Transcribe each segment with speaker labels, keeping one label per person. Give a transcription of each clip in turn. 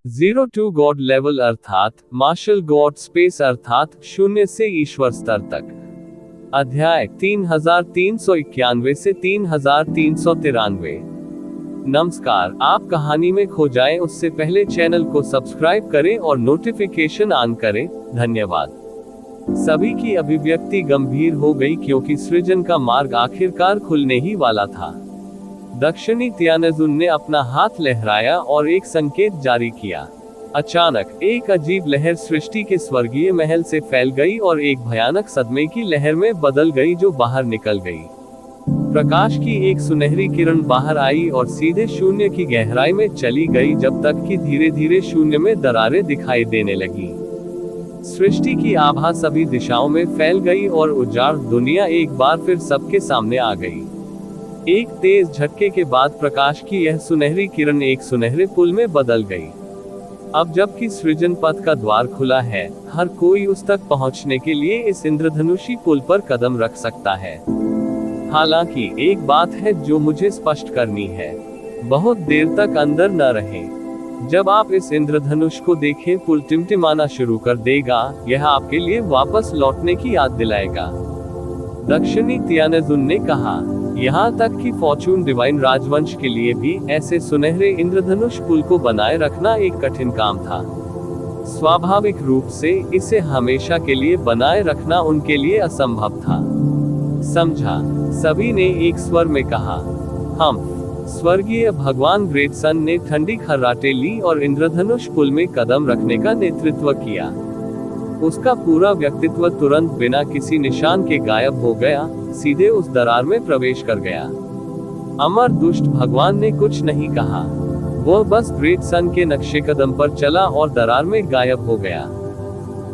Speaker 1: Zero to God level अर्थात martial God space अर्थात शून्य से ईश्वर स्तर तक। अध्याय 3391 से 3393। नमस्कार, आप कहानी में खो जाएं उससे पहले चैनल को सब्सक्राइब करें और नोटिफिकेशन ऑन करें। धन्यवाद। सभी की अभिव्यक्ति गंभीर हो गई क्योंकि सृजन का मार्ग आखिरकार खुलने ही वाला था। दक्षिणी तियानजुन ने अपना हाथ लहराया और एक संकेत जारी किया। अचानक एक अजीब लहर सृष्टि के स्वर्गीय महल से फैल गई और एक भयानक सदमे की लहर में बदल गई जो बाहर निकल गई। प्रकाश की एक सुनहरी किरण बाहर आई और सीधे शून्य की गहराई में चली गई, जब तक कि धीरे धीरे शून्य में दरारें दिखाई देने लगी। सृष्टि की आभा सभी दिशाओं में फैल गई और उजाड़ दुनिया एक बार फिर सबके सामने आ गई। एक तेज झटके के बाद प्रकाश की यह सुनहरी किरण एक सुनहरे पुल में बदल गई। अब जबकि सृजन पथ का द्वार खुला है, हर कोई उस तक पहुंचने के लिए इस इंद्रधनुषी पुल पर कदम रख सकता है। हालांकि एक बात है जो मुझे स्पष्ट करनी है, बहुत देर तक अंदर न रहें। जब आप इस इंद्रधनुष को देखें, पुल टिमटिमाना शुरू कर देगा। यह आपके लिए वापस लौटने की याद दिलाएगा। दक्षिणी तियानजुन ने कहा, यहाँ तक कि फॉर्चून डिवाइन राजवंश के लिए भी ऐसे सुनहरे इंद्रधनुष पुल को बनाए रखना एक कठिन काम था। स्वाभाविक रूप से इसे हमेशा के लिए बनाए रखना उनके लिए असंभव था। समझा? सभी ने एक स्वर में कहा, हम। स्वर्गीय भगवान ग्रेट सन ने ठंडी खर्राटे ली और इंद्रधनुष पुल में कदम रखने का नेतृत्व किया। उसका पूरा व्यक्तित्व तुरंत बिना किसी निशान के गायब हो गया, सीधे उस दरार में प्रवेश कर गया। अमर दुष्ट भगवान ने कुछ नहीं कहा, वह बस ग्रेट सन के नक्शे कदम पर चला और दरार में गायब हो गया।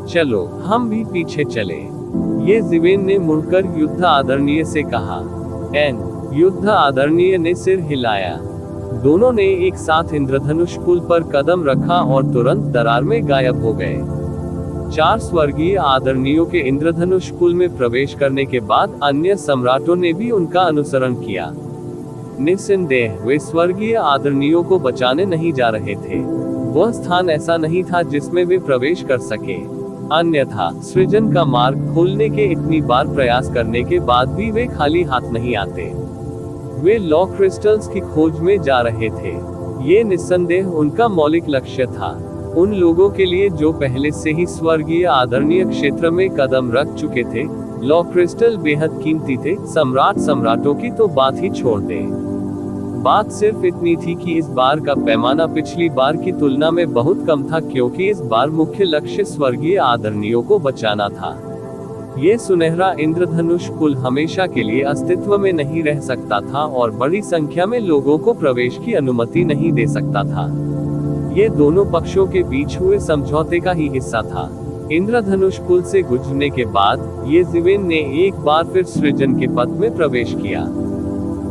Speaker 1: चलो हम भी पीछे चले, ये जिवेन ने मुड़कर युद्ध आदरणीय से कहा। एन युद्ध आदरणीय ने सिर हिलाया। दोनों ने एक साथ इंद्रधनुष पुल पर कदम रखा और तुरंत दरार में गायब हो गए। चार स्वर्गीय आदरणीयों के इंद्रधनुष पुल में प्रवेश करने के बाद अन्य सम्राटों ने भी उनका अनुसरण किया। निस्संदेह वे स्वर्गीय आदरणीयों को बचाने नहीं जा रहे थे। वह स्थान ऐसा नहीं था जिसमें वे प्रवेश कर सके। अन्यथा सृजन का मार्ग खोलने के इतनी बार प्रयास करने के बाद भी वे खाली हाथ नहीं आते। वे लॉ क्रिस्टल्स की खोज में जा रहे थे। ये निस्संदेह उनका मौलिक लक्ष्य था। उन लोगों के लिए जो पहले से ही स्वर्गीय आदरणीय क्षेत्र में कदम रख चुके थे, लॉ क्रिस्टल बेहद कीमती थे। सम्राटों की तो बात ही छोड़ दे। बात सिर्फ इतनी थी कि इस बार का पैमाना पिछली बार की तुलना में बहुत कम था, क्योंकि इस बार मुख्य लक्ष्य स्वर्गीय आदरणीयों को बचाना था। ये सुनहरा इंद्रधनुष पुल हमेशा के लिए अस्तित्व में नहीं रह सकता था और बड़ी संख्या में लोगों को प्रवेश की अनुमति नहीं दे सकता था। ये दोनों पक्षों के बीच हुए समझौते का ही हिस्सा था। इंद्रधनुष पुल से गुजरने के बाद ये जिवेन ने एक बार फिर सृजन के पथ में प्रवेश किया।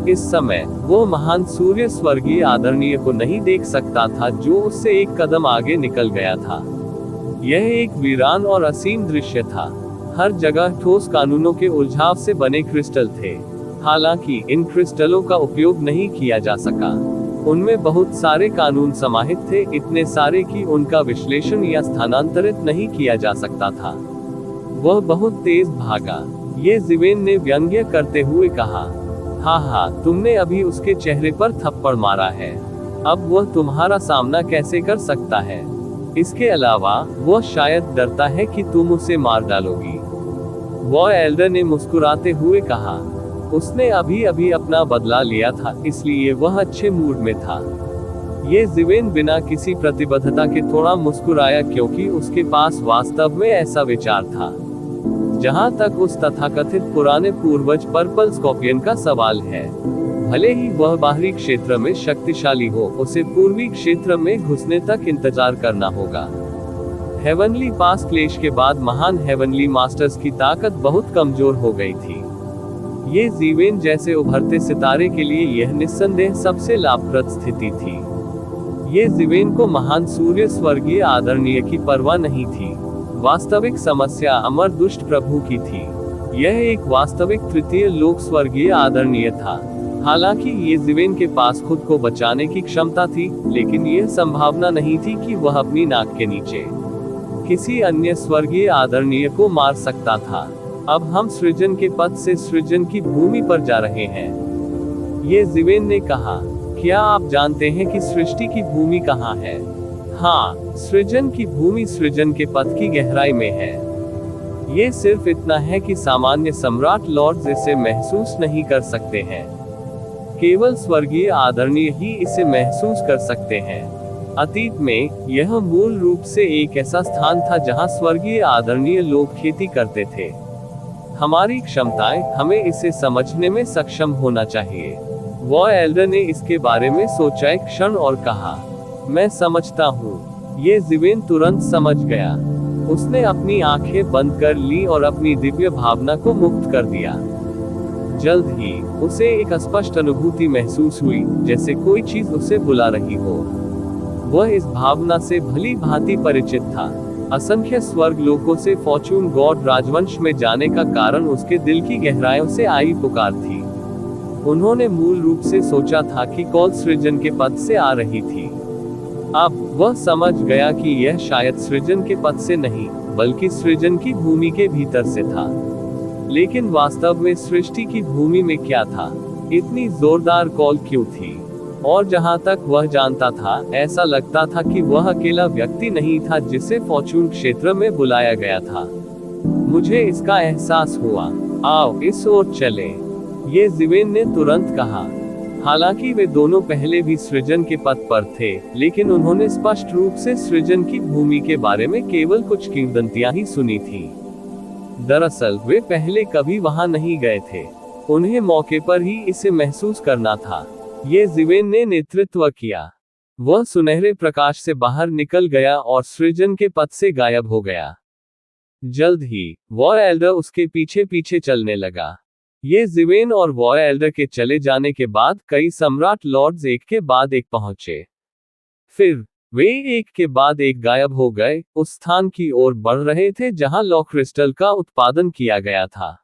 Speaker 1: इस समय वो महान सूर्य स्वर्गीय आदरणीय को नहीं देख सकता था, जो उससे एक कदम आगे निकल गया था। यह एक वीरान और असीम दृश्य था। हर जगह ठोस कानूनों के उलझाव से बने क्रिस्टल थे। हालांकि इन क्रिस्टलों का उपयोग नहीं किया जा सका। उनमें बहुत सारे कानून समाहित थे, इतने सारे कि उनका विश्लेषण या स्थानांतरित नहीं किया जा सकता था। वह बहुत तेज भागा, ये जिवेन ने व्यंग्य करते हुए कहा। हाँ, तुमने अभी उसके चेहरे पर थप्पड़ मारा है। अब वह तुम्हारा सामना कैसे कर सकता है? इसके अलावा वह शायद डरता है कि तुम उसे मार डालोगी। वह एल्डर ने मुस्कुराते हुए कहा। उसने अभी अभी अपना बदला लिया था, इसलिए वह अच्छे मूड में था। ये जिवेन बिना किसी प्रतिबद्धता के थोड़ा मुस्कुराया, क्योंकि उसके पास वास्तव में ऐसा विचार था। जहां तक उस तथाकथित पुराने पूर्वज पर्पल स्कॉर्पियन का सवाल है, भले ही वह बाहरी क्षेत्र में शक्तिशाली हो, उसे पूर्वी क्षेत्र में घुसने तक इंतजार करना होगा। हेवनली पास क्लेश के बाद महान हेवनली मास्टर्स की ताकत बहुत कमजोर हो गई थी। ये जिवेन जैसे उभरते सितारे के लिए यह निस्संदेह सबसे लाभप्रद स्थिति थी। ये जिवेन को महान सूर्य स्वर्गीय आदरणीय की परवाह नहीं थी। वास्तविक समस्या अमर दुष्ट प्रभु की थी। यह एक वास्तविक तृतीय लोक स्वर्गीय आदरणीय था। हालांकि ये जिवेन के पास खुद को बचाने की क्षमता थी, लेकिन यह संभावना नहीं थी कि वह अपनी नाक के नीचे किसी अन्य स्वर्गीय आदरणीय को मार सकता था। अब हम सृजन के पथ से सृजन की भूमि पर जा रहे हैं, ये जिवेन ने कहा। क्या आप जानते हैं कि सृष्टि की भूमि कहाँ है? हाँ, सृजन की भूमि सृजन के पथ की गहराई में है। ये सिर्फ इतना है कि सामान्य सम्राट लॉर्ड्स इसे महसूस नहीं कर सकते हैं। केवल स्वर्गीय आदरणीय ही इसे महसूस कर सकते हैं। अतीत में यह मूल रूप से एक ऐसा स्थान था जहां स्वर्गीय आदरणीय लोग खेती करते थे। हमारी क्षमताएं हमें इसे समझने में सक्षम होना चाहिए। वॉर एल्डर ने इसके बारे में सोचा एक क्षण और कहा, मैं समझता हूँ। ये जिवेन तुरंत समझ गया। उसने अपनी आंखें बंद कर ली और अपनी दिव्य भावना को मुक्त कर दिया। जल्द ही उसे एक स्पष्ट अनुभूति महसूस हुई, जैसे कोई चीज उसे बुला रही हो। वह इस भावना से भली भांति परिचित था। असंख्य स्वर्ग लोकों से फॉर्चून गॉड राजवंश में जाने का कारण उसके दिल की गहराइयों से आई पुकार थी। उन्होंने मूल रूप से सोचा था कि कॉल सृजन के पथ से आ रही थी। अब वह समझ गया कि यह शायद सृजन के पथ से नहीं, बल्कि सृजन की भूमि के भीतर से था। लेकिन वास्तव में सृष्टि की भूमि में क्या था? इतनी जोरदार कॉल क्यों थी? और जहां तक वह जानता था, ऐसा लगता था कि वह अकेला व्यक्ति नहीं था जिसे फॉर्चून क्षेत्र में बुलाया गया था। मुझे इसका एहसास हुआ। आओ इस ओर चले, ये जिवेन ने तुरंत कहा। हालांकि वे दोनों पहले भी सृजन के पथ पर थे, लेकिन उन्होंने स्पष्ट रूप से सृजन की भूमि के बारे में केवल कुछ किंवदंतियां ही सुनी थी। दरअसल वे पहले कभी वहां नहीं गए थे। उन्हें मौके पर ही इसे महसूस करना था। ये जिवेन ने नेतृत्व किया। वह सुनहरे प्रकाश से बाहर निकल गया और सृजन के पथ से गायब हो गया। जल्द ही वॉर एल्डर उसके पीछे पीछे चलने लगा। ये जिवेन और वॉर एल्डर के चले जाने के बाद कई सम्राट लॉर्ड्स एक के बाद एक पहुंचे। फिर वे एक के बाद एक गायब हो गए, उस स्थान की ओर बढ़ रहे थे जहां लॉ क्रिस्टल का उत्पादन किया गया था।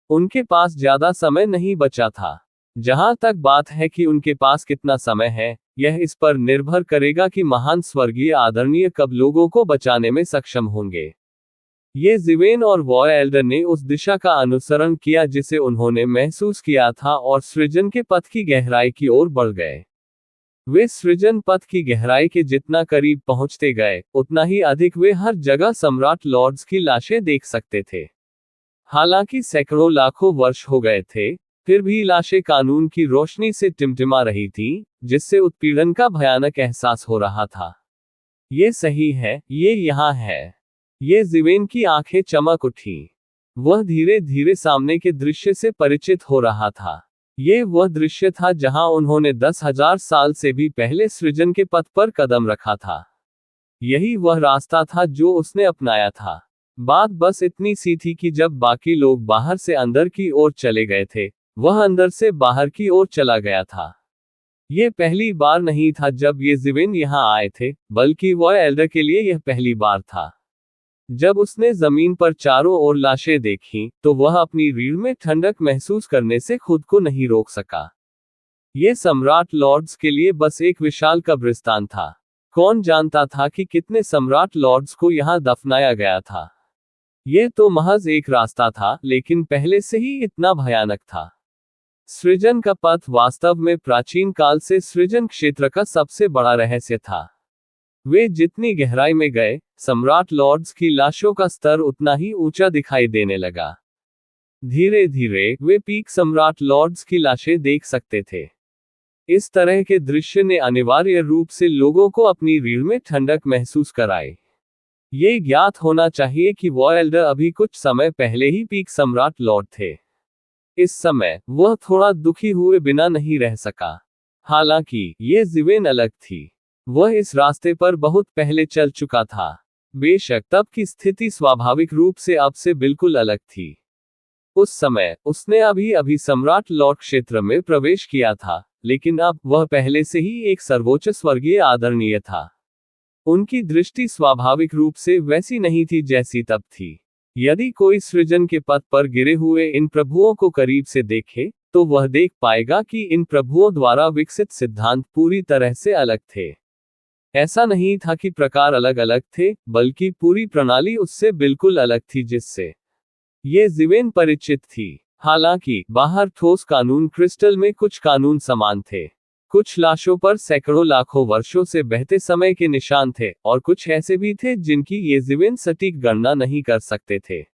Speaker 1: उनके पास ज्यादा समय नहीं बचा था। जहां तक बात है कि उनके पास कितना समय है, यह इस पर निर्भर करेगा कि महान स्वर्गीय आदरणीय कब लोगों को बचाने में सक्षम होंगे। ये जिवेन और वॉर एल्डर ने उस दिशा का अनुसरण किया जिसे उन्होंने महसूस किया था और सृजन के पथ की गहराई की ओर बढ़ गए। वे सृजन पथ की गहराई के जितना करीब पहुंचते गए, उतना ही अधिक वे हर जगह सम्राट लॉर्ड्स की लाशें देख सकते थे। हालांकि सैकड़ों लाखों वर्ष हो गए थे, फिर भी लाशें कानून की रोशनी से टिमटिमा रही थी, जिससे उत्पीड़न का भयानक एहसास हो रहा था। ये सही है, ये यहाँ है। ये जिवेन की आंखें चमक उठी। वह धीरे धीरे सामने के दृश्य से परिचित हो रहा था। ये वह दृश्य था जहां उन्होंने 10,000 साल से भी पहले सृजन के पथ पर कदम रखा था। यही वह रास्ता था जो उसने अपनाया था। बात बस इतनी सी थी कि जब बाकी लोग बाहर से अंदर की ओर चले गए थे, वह अंदर से बाहर की ओर चला गया था। ये पहली बार नहीं था जब ये जिवेन यहाँ आए थे, बल्कि वॉर एल्डर के लिए यह पहली बार था। जब उसने जमीन पर चारों ओर लाशें देखीं, तो वह अपनी रीढ़ में ठंडक महसूस करने से खुद को नहीं रोक सका। ये सम्राट लॉर्ड्स के लिए बस एक विशाल कब्रिस्तान था। कौन जानता था कि कितने सम्राट लॉर्ड्स को यहाँ दफनाया गया था। ये तो महज एक रास्ता था, लेकिन पहले से ही इतना भयानक था। सृजन का पथ वास्तव में प्राचीन काल से सृजन क्षेत्र का सबसे बड़ा रहस्य था। वे जितनी गहराई में गए, सम्राट लॉर्ड्स की लाशों का स्तर उतना ही ऊंचा दिखाई देने लगा। धीरे धीरे वे पीक सम्राट लॉर्ड्स की लाशें देख सकते थे। इस तरह के दृश्य ने अनिवार्य रूप से लोगों को अपनी रीढ़ में ठंडक महसूस कराई। ये ज्ञात होना चाहिए कि वॉर एल्डर अभी कुछ समय पहले ही पीक सम्राट लॉर्ड थे। इस समय वह थोड़ा दुखी हुए बिना नहीं रह सका। हालांकि ये जिवेन अलग थी। वह इस रास्ते पर बहुत पहले चल चुका था। बेशक तब की स्थिति स्वाभाविक रूप से अब से बिल्कुल अलग थी। उस समय उसने अभी अभी सम्राट लॉर्ड क्षेत्र में प्रवेश किया था, लेकिन अब वह पहले से ही एक सर्वोच्च स्वर्गीय आदरणीय था। उनकी दृष्टि स्वाभाविक रूप से वैसी नहीं थी जैसी तब थी। यदि कोई सृजन के पथ पर गिरे हुए इन प्रभुओं को करीब से देखे, तो वह देख पाएगा कि इन प्रभुओं द्वारा विकसित सिद्धांत पूरी तरह से अलग थे। ऐसा नहीं था कि प्रकार अलग अलग थे, बल्कि पूरी प्रणाली उससे बिल्कुल अलग थी जिससे ये जीवेन परिचित थी। हालांकि बाहर ठोस कानून क्रिस्टल में कुछ कानून समान थे। कुछ लाशों पर सैकड़ों लाखों वर्षों से बहते समय के निशान थे, और कुछ ऐसे भी थे जिनकी ये जीवेन सटीक गणना नहीं कर सकते थे।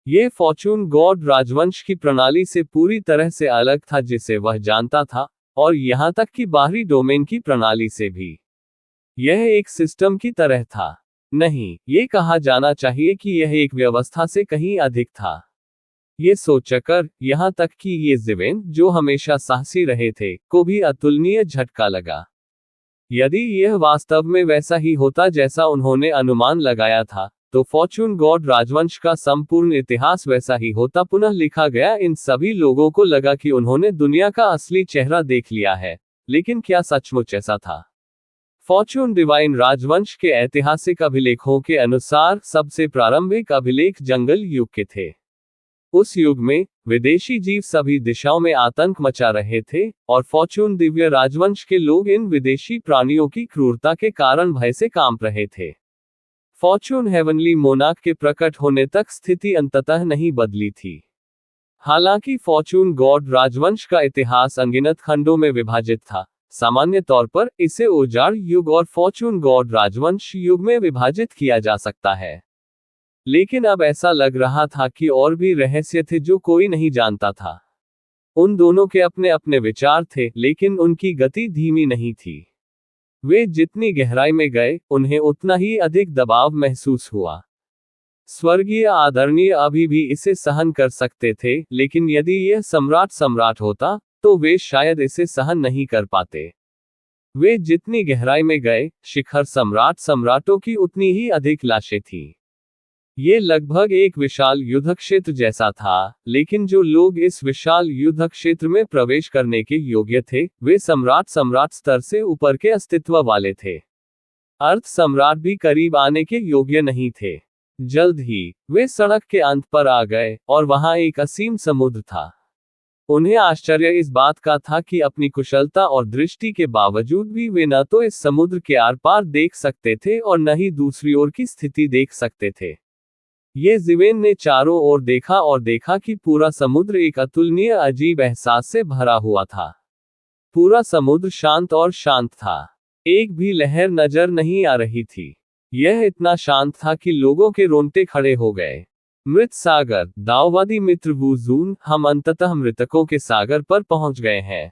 Speaker 1: ये फॉर्चून गॉड राजवंश की प्रणाली से पूरी तरह से अलग था जिसे वह जानता था, और यहां तक कि बाहरी डोमेन की प्रणाली से भी। यह एक सिस्टम की तरह था। नहीं, ये कहा जाना चाहिए कि यह एक व्यवस्था से कहीं अधिक था। ये सोचकर, यहां तक कि ये जीवेन, जो हमेशा साहसी रहे थे, को भी अतुलनीय झटका लगा। यदि यह वास्तव में वैसा ही होता जैसा उन्होंने अनुमान लगाया था, तो फॉर्चून गॉड राजवंश का संपूर्ण इतिहास वैसा ही होता पुनः लिखा गया। इन सभी लोगों को लगा कि उन्होंने दुनिया का असली चेहरा देख लिया है, लेकिन क्या सचमुच ऐसा था? फॉर्चून डिवाइन राजवंश के ऐतिहासिक अभिलेखों के अनुसार सबसे प्रारंभिक अभिलेख जंगल युग के थे। उस युग में विदेशी जीव सभी दिशाओं में आतंक मचा रहे थे, और फॉर्चून दिव्य राजवंश के लोग इन विदेशी प्राणियों की क्रूरता के कारण भय से कांप रहे थे। फॉर्चून हेवनली मोनार्क के प्रकट होने तक स्थिति अंततः नहीं बदली थी। हालांकि फॉर्चून गॉड राजवंश का इतिहास अनगिनत खंडों में विभाजित था। सामान्य तौर पर इसे उजाड़ युग और फॉर्चून गॉड राजवंश युग में विभाजित किया जा सकता है। लेकिन अब ऐसा लग रहा था कि और भी रहस्य थे जो कोई नहीं जानता था। उन दोनों के अपने अपने विचार थे, लेकिन उनकी गति धीमी नहीं थी। वे जितनी गहराई में गए, उन्हें उतना ही अधिक दबाव महसूस हुआ। स्वर्गीय आदरणीय अभी भी इसे सहन कर सकते थे, लेकिन यदि यह सम्राट होता, तो वे शायद इसे सहन नहीं कर पाते। वे जितनी गहराई में गए, शिखर सम्राटों की उतनी ही अधिक लाशें थीं। ये लगभग एक विशाल युद्धक्षेत्र जैसा था, लेकिन जो लोग इस विशाल युद्धक्षेत्र में प्रवेश करने के योग्य थे, वे सम्राट स्तर से ऊपर के अस्तित्व वाले थे। अर्थ सम्राट भी करीब आने के योग्य नहीं थे। जल्द ही वे सड़क के अंत पर आ गए, और वहां एक असीम समुद्र था। उन्हें आश्चर्य इस बात का था कि अपनी कुशलता और दृष्टि के बावजूद भी वे न तो इस समुद्र के आर पार देख सकते थे और न ही दूसरी ओर की स्थिति देख सकते थे। ये जीवेन ने चारों ओर देखा और देखा कि पूरा समुद्र एक अतुलनीय अजीब एहसास से भरा हुआ था। पूरा समुद्र शांत और शांत था। एक भी लहर नजर नहीं आ रही थी। यह इतना शांत था कि लोगों के रोंगटे खड़े हो गए। मृत सागर, दाववादी मित्र वूजून, हम अंततः मृतकों के सागर पर पहुंच गए हैं।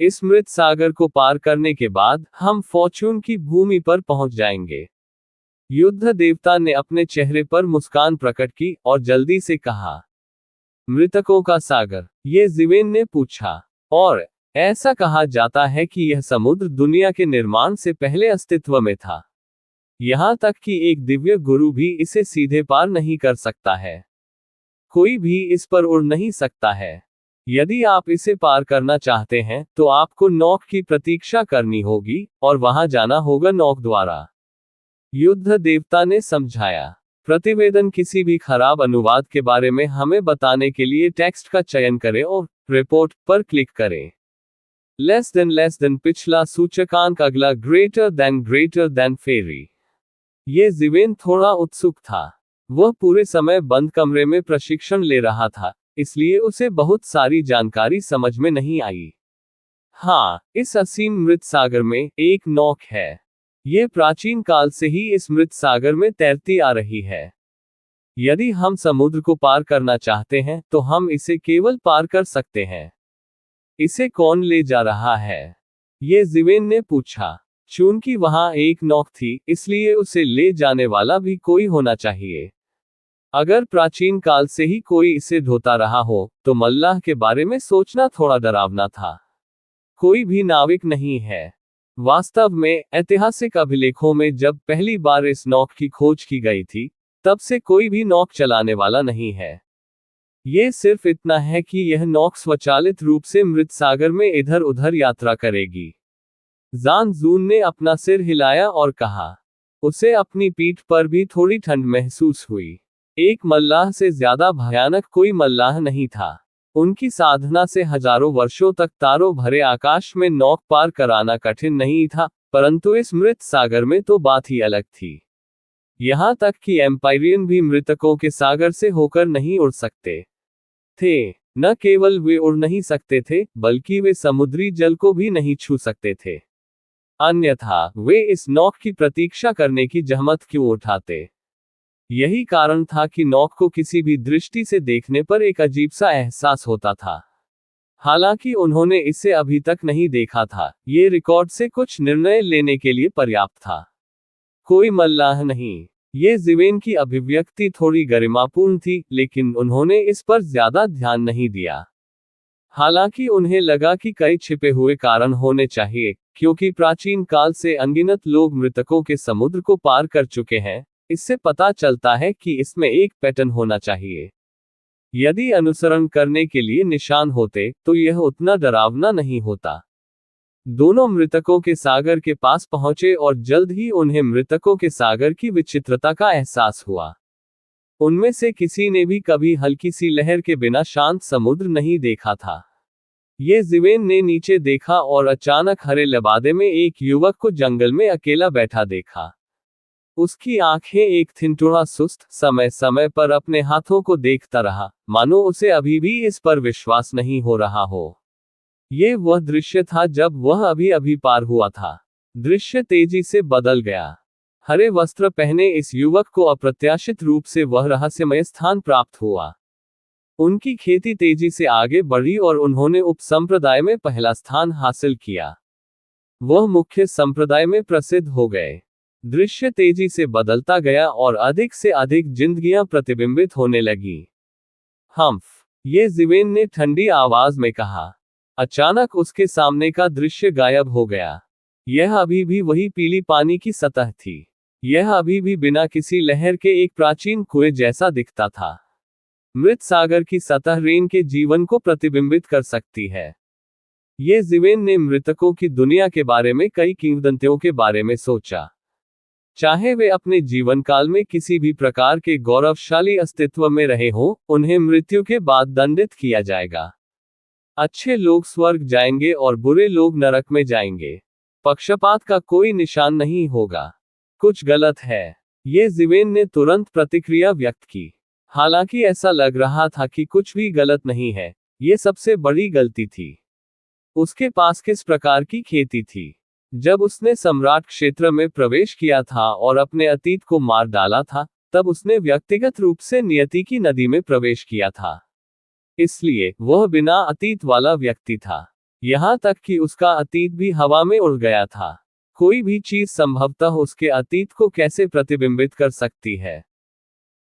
Speaker 1: इस मृत सागर को पार करने के बाद हम फॉर्चून की भूमि पर पहुंच जाएंगे। युद्ध देवता ने अपने चेहरे पर मुस्कान प्रकट की और जल्दी से कहा, मृतकों का सागर? ये जीवेन ने पूछा। और ऐसा कहा जाता है कि यह समुद्र दुनिया के निर्माण से पहले अस्तित्व में था। यहां तक कि एक दिव्य गुरु भी इसे सीधे पार नहीं कर सकता है। कोई भी इस पर उड़ नहीं सकता है। यदि आप इसे पार करना चाहते हैं, तो आपको नौक की प्रतीक्षा करनी होगी, और वहां जाना होगा नौक द्वारा। युद्ध देवता ने समझाया। प्रतिवेदन किसी भी खराब अनुवाद के बारे में हमें बताने के लिए टेक्स्ट का चयन करें और रिपोर्ट पर क्लिक करें। लेस देन पिछला सूचकांक, अगला ग्रेटर देन फेरी। ये जीवेन थोड़ा उत्सुक था। वह पूरे समय बंद कमरे में प्रशिक्षण ले रहा था, इसलिए उसे बहुत सारी जानकारी समझ में नहीं आई। हाँ, इस असीम मृत सागर में एक नौक है। ये प्राचीन काल से ही इस मृत सागर में तैरती आ रही है। यदि हम समुद्र को पार करना चाहते हैं, तो हम इसे केवल पार कर सकते हैं। इसे कौन ले जा रहा है? ये जीवेन ने पूछा। चूंकि वहां एक नौक थी, इसलिए उसे ले जाने वाला भी कोई होना चाहिए। अगर प्राचीन काल से ही कोई इसे ढोता रहा हो, तो मल्लाह के बारे में सोचना थोड़ा डरावना था। कोई भी नाविक नहीं है। वास्तव में ऐतिहासिक अभिलेखों में जब पहली बार इस नौक की खोज की गई थी, तब से कोई भी नौक चलाने वाला नहीं है। ये सिर्फ इतना है कि यह नौक स्वचालित रूप से मृत सागर में इधर उधर यात्रा करेगी। जान जून ने अपना सिर हिलाया और कहा। उसे अपनी पीठ पर भी थोड़ी ठंड महसूस हुई। एक मल्लाह से ज्यादा भयानक कोई मल्लाह नहीं था। उनकी साधना से हजारों वर्षों तक तारों भरे आकाश में नौक पार कराना कठिन नहीं था, परंतु इस मृत सागर में तो बात ही अलग थी। यहां तक कि एम्पायरियन भी मृतकों के सागर से होकर नहीं उड़ सकते थे। न केवल वे उड़ नहीं सकते थे, बल्कि वे समुद्री जल को भी नहीं छू सकते थे। अन्यथा वे इस नौक की प्रतीक्षा करने की जहमत क्यों उठाते? यही कारण था कि नौक को किसी भी दृष्टि से देखने पर एक अजीब सा एहसास होता था। हालांकि उन्होंने इसे अभी तक नहीं देखा था, ये रिकॉर्ड से कुछ निर्णय लेने के लिए पर्याप्त था। कोई मल्लाह नहीं। ये जिवेन की अभिव्यक्ति थोड़ी गरिमापूर्ण थी, लेकिन उन्होंने इस पर ज्यादा ध्यान नहीं दिया। हालांकि उन्हें लगा कि कई छिपे हुए कारण होने चाहिए, क्योंकि प्राचीन काल से अनगिनत लोग मृतकों के समुद्र को पार कर चुके हैं। इससे पता चलता है कि इसमें एक पैटर्न होना चाहिए। यदि अनुसरण करने के लिए निशान होते, तो यह उतना डरावना नहीं होता। दोनों मृतकों के सागर के पास पहुंचे और जल्द ही उन्हें मृतकों के सागर की विचित्रता का एहसास हुआ। उनमें से किसी ने भी कभी हल्की सी लहर के बिना शांत समुद्र नहीं देखा था। ये जिवेन ने नीचे देखा और अचानक हरे लबादे में एक युवक को जंगल में अकेला बैठा देखा। उसकी आंखें एक थिनटुड़ा सुस्त, समय समय पर अपने हाथों को देखता रहा, मानो उसे अभी भी इस पर विश्वास नहीं हो रहा हो। ये वह दृश्य था जब वह अभी अभी पार हुआ था। दृश्य तेजी से बदल गया। हरे वस्त्र पहने इस युवक को अप्रत्याशित रूप से वह रहस्यमय स्थान प्राप्त हुआ। उनकी खेती तेजी से आगे बढ़ी और उन्होंने उप संप्रदाय में पहला स्थान हासिल किया। वह मुख्य संप्रदाय में प्रसिद्ध हो गए। दृश्य तेजी से बदलता गया और अधिक से अधिक जिंदगियां प्रतिबिंबित होने लगी। हम्फ, ये जिवेन ने ठंडी आवाज में कहा। अचानक उसके सामने का दृश्य गायब हो गया। यह अभी भी वही पीली पानी की सतह थी। यह अभी भी बिना किसी लहर के एक प्राचीन कुएं जैसा दिखता था। मृत सागर की सतह रेन के जीवन को प्रतिबिंबित कर सकती है। ये जिवेन ने मृतकों की दुनिया के बारे में कई किंवदंतियों के बारे में सोचा। चाहे वे अपने जीवन काल में किसी भी प्रकार के गौरवशाली अस्तित्व में रहे हों, उन्हें मृत्यु के बाद दंडित किया जाएगा। अच्छे लोग स्वर्ग जाएंगे और बुरे लोग नरक में जाएंगे। पक्षपात का कोई निशान नहीं होगा। कुछ गलत है। ये जिवेन ने तुरंत प्रतिक्रिया व्यक्त की। हालांकि ऐसा लग रहा था कि कुछ भी गलत नहीं है, ये सबसे बड़ी गलती थी। उसके पास किस प्रकार की खेती थी? जब उसने सम्राट क्षेत्र में प्रवेश किया था और अपने अतीत को मार डाला था, तब उसने व्यक्तिगत रूप से नियति की नदी में प्रवेश किया था। इसलिए वह बिना अतीत वाला व्यक्ति था। यहां तक कि उसका अतीत भी हवा में उड़ गया था। कोई भी चीज संभवतः उसके अतीत को कैसे प्रतिबिंबित कर सकती है?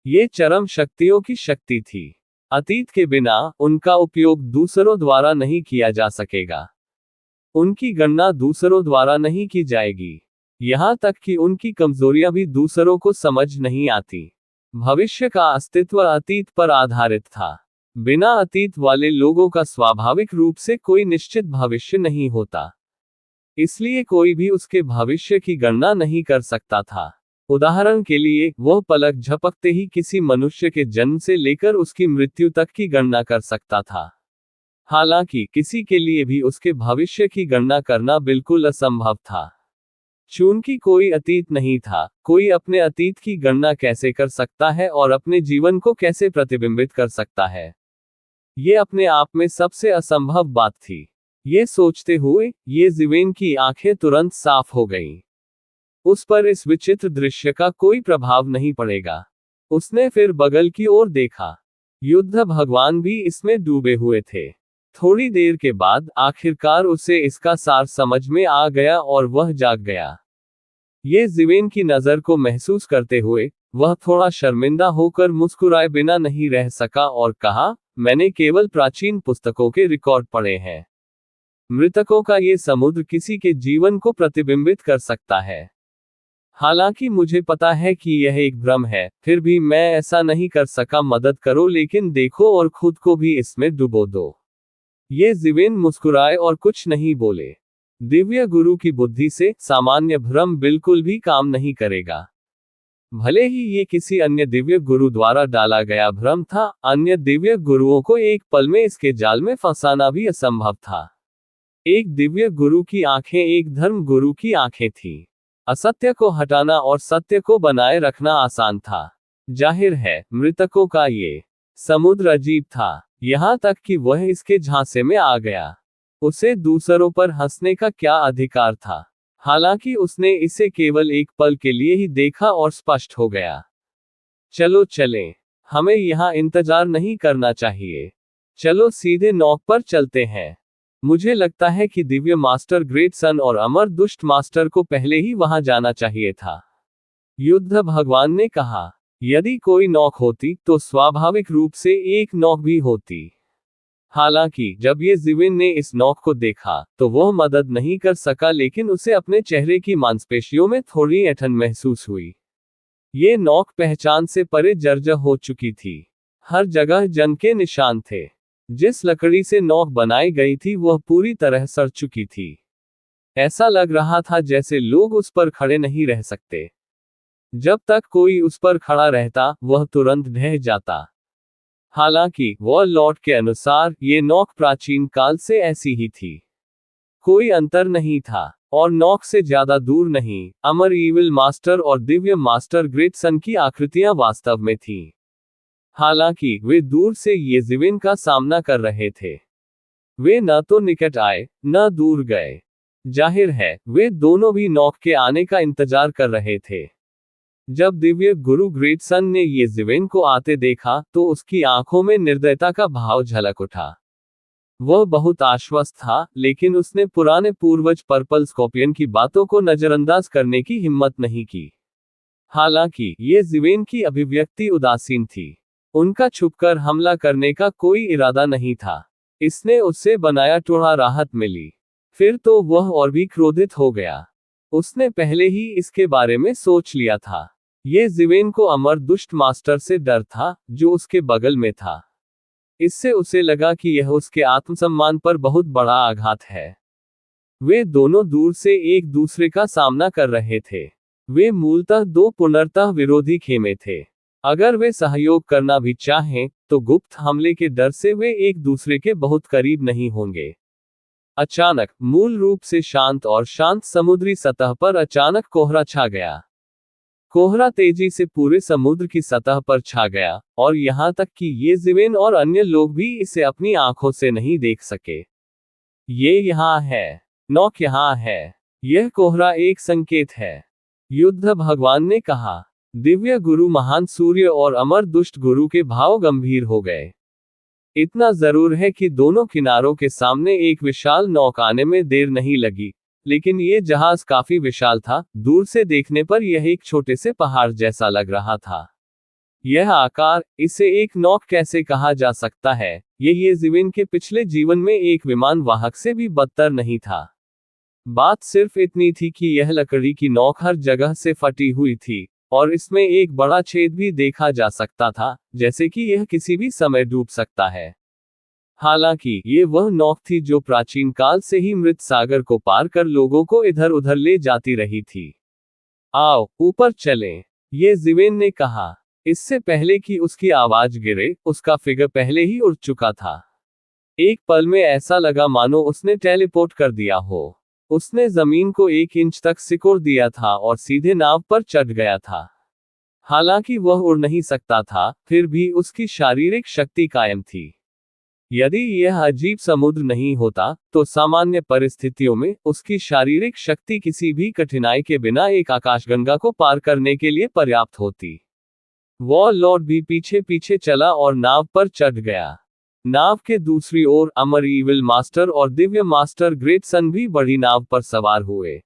Speaker 1: ये चरम शक्तियों की शक्ति थी। अतीत के बिना उनका उपयोग दूसरों द्वारा नहीं किया जा सकेगा। उनकी गणना दूसरों द्वारा नहीं की जाएगी। यहां तक कि उनकी कमजोरियां भी दूसरों को समझ नहीं आती। भविष्य का अस्तित्व अतीत पर आधारित था। बिना अतीत वाले लोगों का स्वाभाविक रूप से कोई निश्चित भविष्य नहीं होता। इसलिए कोई भी उसके भविष्य की गणना नहीं कर सकता था। उदाहरण के लिए, वह पलक झपकते ही किसी मनुष्य के जन्म से लेकर उसकी मृत्यु तक की गणना कर सकता था। हालांकि किसी के लिए भी उसके भविष्य की गणना करना बिल्कुल असंभव था। चूंकि कोई अतीत नहीं था, कोई अपने अतीत की गणना कैसे कर सकता है और अपने जीवन को कैसे प्रतिबिंबित कर सकता है? ये अपने आप में सबसे असंभव बात थी। ये सोचते हुए, ये जिवेन की आंखें तुरंत साफ हो गईं। उस पर इस विचित्र दृश्य का कोई प्रभाव नहीं पड़ेगा। उसने फिर बगल की ओर देखा। युद्ध भगवान भी इसमें डूबे हुए थे। थोड़ी देर के बाद आखिरकार उसे इसका सार समझ में आ गया और वह जाग गया। ये जिवेन की नजर को महसूस करते हुए, वह थोड़ा शर्मिंदा होकर मुस्कुराए बिना नहीं रह सका और कहा, मैंने केवल प्राचीन पुस्तकों के रिकॉर्ड पढ़े हैं। मृतकों का ये समुद्र किसी के जीवन को प्रतिबिंबित कर सकता है। हालांकि मुझे पता है कि यह एक भ्रम है, फिर भी मैं ऐसा नहीं कर सका। मदद करो, लेकिन देखो और खुद को भी इसमें डुबो दो। ये जिवेन मुस्कुराए और कुछ नहीं बोले। दिव्य गुरु की बुद्धि से सामान्य भ्रम बिल्कुल भी काम नहीं करेगा। भले ही ये किसी अन्य दिव्य गुरु द्वारा डाला गया भ्रम था, अन्य दिव्य गुरुओं को एक पल में इसके जाल में फंसाना भी असंभव था। एक दिव्य गुरु की आंखें एक धर्म गुरु की आंखें थीं। असत्य को हटाना और सत्य को बनाए रखना आसान था। जाहिर है, मृतकों का ये समुद्र अजीब था, यहाँ तक कि वह इसके झांसे में आ गया। उसे दूसरों पर हंसने का क्या अधिकार था? हालांकि उसने इसे केवल एक पल के लिए ही देखा और स्पष्ट हो गया। चलो चलें, हमें यहाँ इंतजार नहीं करना चाहिए। चलो सीधे नॉक पर चलते हैं। मुझे लगता है कि दिव्य मास्टर ग्रेट सन और अमर दुष्ट मास्टर को पहले ही वहां जाना चाहिए था। युद्ध भगवान ने कहा, यदि कोई नॉक होती तो स्वाभाविक रूप से एक नॉक भी होती। हालांकि जब ये जिविन ने इस नॉक को देखा तो वह मदद नहीं कर सका, लेकिन उसे अपने चेहरे की मांसपेशियों में थोड़ी ऐंठन महसूस हुई। ये नॉक पहचान से परे जर्जर हो चुकी थी। हर जगह जंग के निशान थे। जिस लकड़ी से नॉक बनाई गई थी वह पूरी तरह सड़ चुकी थी। ऐसा लग रहा था जैसे लोग उस पर खड़े नहीं रह सकते। जब तक कोई उस पर खड़ा रहता वह तुरंत ढह जाता। हालांकि वॉरलॉर्ड के अनुसार ये नॉक प्राचीन काल से ऐसी ही थी। कोई अंतर नहीं था, और नॉक से ज्यादा दूर नहीं, अमर ईविल मास्टर और दिव्य मास्टर ग्रेट सन की आकृतियां वास्तव में थीं। हालांकि वे दूर से ये जिविन का सामना कर रहे थे। वे न तो निकट आए न दूर गए। जाहिर है, वे दोनों भी नॉक के आने का इंतजार कर रहे थे। जब दिव्य गुरु ग्रेट सन ने ये जिवेन को आते देखा तो उसकी आंखों में निर्दयता का भाव झलक उठा। वह बहुत आश्वस्त था, लेकिन उसने पुराने पूर्वज पर्पल स्कॉर्पियन की बातों को नजरअंदाज करने की हिम्मत नहीं की। हालांकि ये जिवेन की अभिव्यक्ति उदासीन थी। उनका छुपकर हमला करने का कोई इरादा नहीं था। इसने उससे बनाया टोढ़ा राहत मिली। फिर तो वह और भी क्रोधित हो गया। उसने पहले ही इसके बारे में सोच लिया था। ये जिवेन को अमर दुष्ट मास्टर से डर था, जो उसके बगल में था। इससे उसे लगा कि यह उसके आत्मसम्मान पर बहुत बड़ा आघात है। वे दोनों दूर से एक दूसरे का सामना कर रहे थे। वे मूलतः दो पुनर्तः विरोधी खेमे थे। अगर वे सहयोग करना भी चाहें, तो गुप्त हमले के डर से वे एक दूसरे के बहुत करीब नहीं होंगे। अचानक, मूल रूप से शांत और शांत समुद्री सतह पर अचानक कोहरा छा गया। कोहरा तेजी से पूरे समुद्र की सतह पर छा गया, और यहाँ तक कि ये जिवेन और अन्य लोग भी इसे अपनी आंखों से नहीं देख सके। ये यहाँ है। नॉक यहाँ है। यह कोहरा एक संकेत है। युद्ध भगवान ने कहा। दिव्य गुरु महान सूर्य और अमर दुष्ट गुरु के भाव गंभीर हो गए। इतना जरूर है कि दोनों किनारों के सामने एक विशाल नौक आने में देर नहीं लगी, लेकिन ये जहाज काफी विशाल था। दूर से देखने पर यह एक छोटे से पहाड़ जैसा लग रहा था। यह आकार, इसे एक नौक कैसे कहा जा सकता है? ये जिविन के पिछले जीवन में एक विमान वाहक से भी बदतर नहीं था। बात सिर्फ इतनी थी कि यह लकड़ी की नौक हर जगह से फटी हुई थी, और इसमें एक बड़ा छेद भी देखा जा सकता था, जैसे कि यह किसी भी समय डूब सकता है। हालांकि ये वह नौक थी जो प्राचीन काल से ही मृत सागर को पार कर लोगों को इधर उधर ले जाती रही थी। आओ, ऊपर चलें, ये जिवेन ने कहा। इससे पहले कि उसकी आवाज गिरे, उसका फिगर पहले ही उड़ चुका था। एक पल में ऐसा लगा मानो उसने टेलीपोर्ट कर दिया हो। उसने जमीन को 1 इंच तक सिकोड़ दिया था और सीधे नाव पर चढ़ गया था। हालांकि वह उड़ नहीं सकता था, फिर भी उसकी शारीरिक शक्ति कायम थी। यदि यह अजीब समुद्र नहीं होता, तो सामान्य परिस्थितियों में उसकी शारीरिक शक्ति किसी भी कठिनाई के बिना एक आकाशगंगा को पार करने के लिए पर्याप्त होती। वॉरलॉर्ड भी पीछे पीछे चला और नाव पर चढ़ गया। नाव के दूसरी ओर अमर ईविल मास्टर और दिव्य मास्टर ग्रेट सन भी बड़ी नाव पर सवार हुए।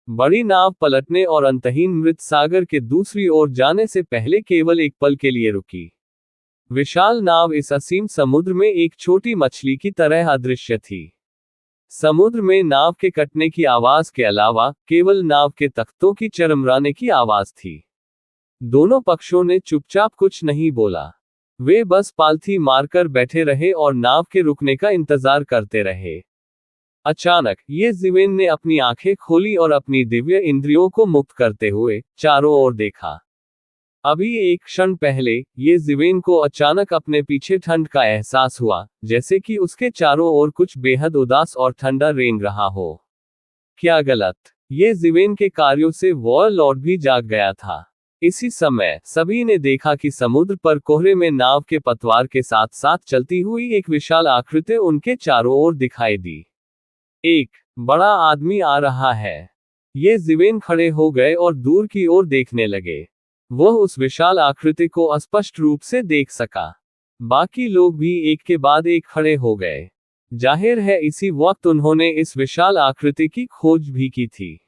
Speaker 1: बड़ी नाव पलटने और अंतहीन मृत सागर के दूसरी ओर जाने से पहले केवल एक पल के लिए रुकी। विशाल नाव इस असीम समुद्र में एक छोटी मछली की तरह अदृश्य थी। समुद्र में नाव के कटने की आवाज के अलावा केवल नाव के तख्तों की चरमराने की आवाज थी। दोनों पक्षों ने चुपचाप कुछ नहीं बोला। वे बस पालथी मारकर बैठे रहे और नाव के रुकने का इंतजार करते रहे। अचानक, ये जिवेन ने अपनी आंखें खोली और अपनी दिव्य इंद्रियों को मुक्त करते हुए चारों ओर देखा। अभी एक क्षण पहले ये जिवेन को अचानक अपने पीछे ठंड का एहसास हुआ, जैसे कि उसके चारों ओर कुछ बेहद उदास और ठंडा रेंग रहा हो। क्या गलत? ये जिवेन के कार्यों से वॉरलॉर्ड भी जाग गया था। इसी समय सभी ने देखा कि समुद्र पर कोहरे में नाव के पतवार के साथ साथ चलती हुई एक विशाल आकृति उनके चारों ओर दिखाई दी। एक बड़ा आदमी आ रहा है। ये जिवेन खड़े हो गए और दूर की ओर देखने लगे। वह उस विशाल आकृति को स्पष्ट रूप से देख सका। बाकी लोग भी एक के बाद एक खड़े हो गए। जाहिर है इसी वक्त उन्होंने इस विशाल आकृति की खोज भी की थी।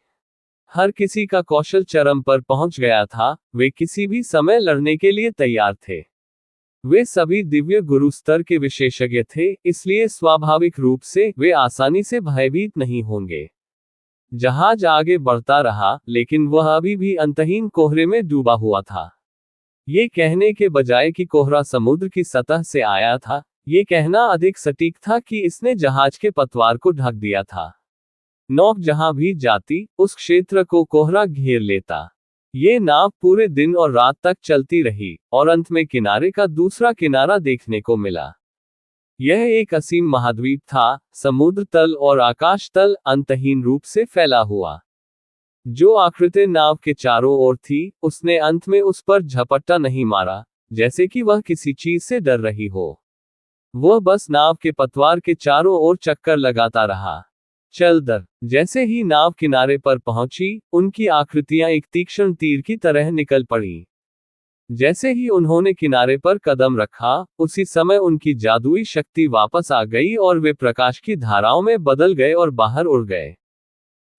Speaker 1: हर किसी का कौशल चरम पर पहुंच गया था, वे किसी भी समय लड़ने के लिए तैयार थे। वे सभी दिव्य गुरु स्तर के विशेषज्ञ थे, इसलिए स्वाभाविक रूप से वे आसानी से भयभीत नहीं होंगे। जहाज आगे बढ़ता रहा, लेकिन वह अभी भी अंतहीन कोहरे में डूबा हुआ था। ये कहने के बजाय कि कोहरा समुद्र की सतह से आया था, ये कहना अधिक सटीक था कि इसने जहाज के पतवार को ढक दिया था। नौक जहां भी जाती, उस क्षेत्र को कोहरा घेर लेता। ये नाव पूरे दिन और रात तक चलती रही, और अंत में किनारे का दूसरा किनारा देखने को मिला। यह एक असीम महाद्वीप था, समुद्र तल और आकाश तल अंतहीन रूप से फैला हुआ। जो आकृति नाव के चारों ओर थी, उसने अंत में उस पर झपट्टा नहीं मारा, जैसे कि वह किसी चीज से डर रही हो। वह बस नाव के पतवार के चारों ओर चक्कर लगाता रहा। चल दर जैसे ही नाव किनारे पर पहुंची, उनकी आकृतियां एक तीक्ष्ण तीर की तरह निकल पड़ी। जैसे ही उन्होंने किनारे पर कदम रखा, उसी समय उनकी जादुई शक्ति वापस आ गई और वे प्रकाश की धाराओं में बदल गए और बाहर उड़ गए।